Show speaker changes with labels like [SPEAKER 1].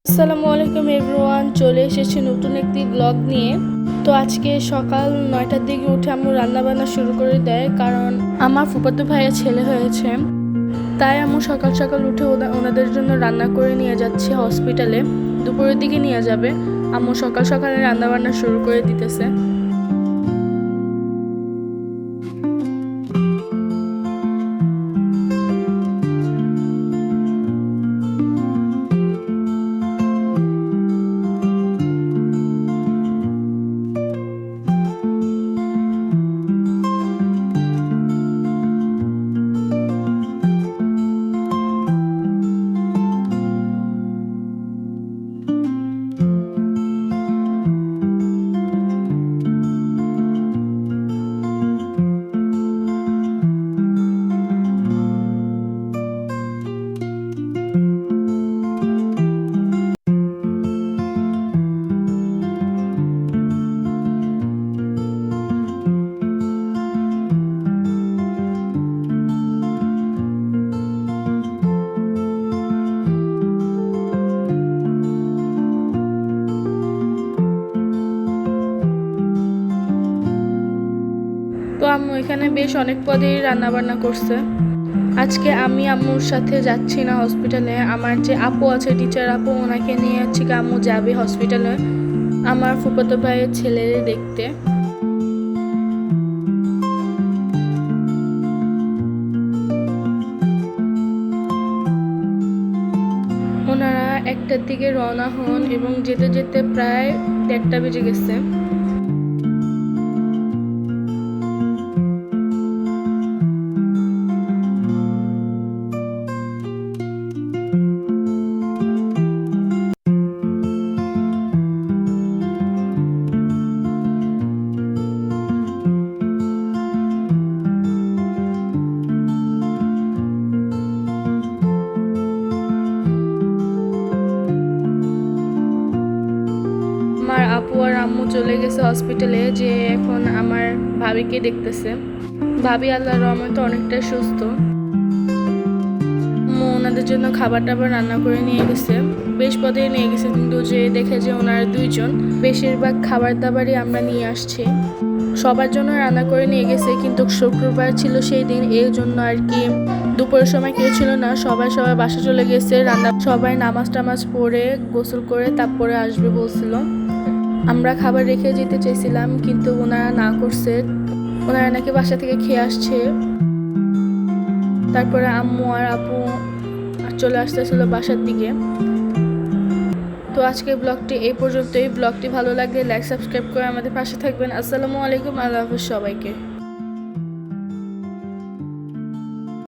[SPEAKER 1] আসসালামু আলাইকুম এভরিওয়ান, চলে এসেছি নতুন একটি ব্লগ নিয়ে। তো আজকে সকাল 9টার দিকে উঠে আম্মু রান্নাবান্না শুরু করে দেয়, কারণ আমার ফুফাতো ভাইয়ের ছেলে হয়েছে। তাই আম্মু সকাল সকাল উঠে ওনাদের জন্য রান্না করে নিয়ে যাচ্ছে হসপিটালে। দুপুরের দিকে নিয়ে যাবে। আম্মু সকাল সকালে রান্নাবান্না শুরু করে দিতেছে। তো আম্মু এখানে বেশ অনেক পদেই রান্নাবান্না করছে। আজকে আমি আম্মুর সাথে যাচ্ছি না হসপিটালে। আমার যে আপু আছে, টিচার আপু, ওনাকে নিয়ে আম্মু যাবে হসপিটালে আমার ফুফাতো ভাইয়ের ছেলের দেখতে। ওনারা 1টার দিকে রওনা হন এবং যেতে যেতে প্রায় 1টা বেজে গেছে। আমার আপু আর আম্মু চলে গেছে হসপিটালে, যে এখন আমার ভাবিকে দেখতেছে। ভাবি আল্লাহর রহমতে অনেকটা সুস্থ। আম্মু ওনাদের জন্য খাবার টাবার রান্না করে নিয়ে গেছে, বেশ পদে নিয়ে গেছে, কিন্তু যে দেখে যে ওনারা 2জন, বেশিরভাগ খাবার দাবারই আমরা নিয়ে আসছি। সবার জন্য রান্না করে নিয়ে গেছে, কিন্তু শুক্রবার ছিল সেই দিন, এই জন্য আর কি দুপুরের সময় কেউ ছিল না। সবাই বাসা চলে গেছে। সবাই নামাজ টামাজ পড়ে গোসল করে তারপরে আসবে বলছিল। আমরা খাবার রেখে যেতে চেয়েছিলাম, কিন্তু ওনারা না করছে। ওনারা নাকি বাসা থেকে খেয়ে আসছে। তারপরে আম্মু আর আপু চলে আসতেছিল বাসার দিকে। তো আজকের ব্লগটি এই পর্যন্তই। ব্লগটি ভালো লাগলে লাইক সাবস্ক্রাইব করে আমাদের পাশে থাকবেন। আসসালামু আলাইকুম, আল্লাহ হাফেজ সবাইকে।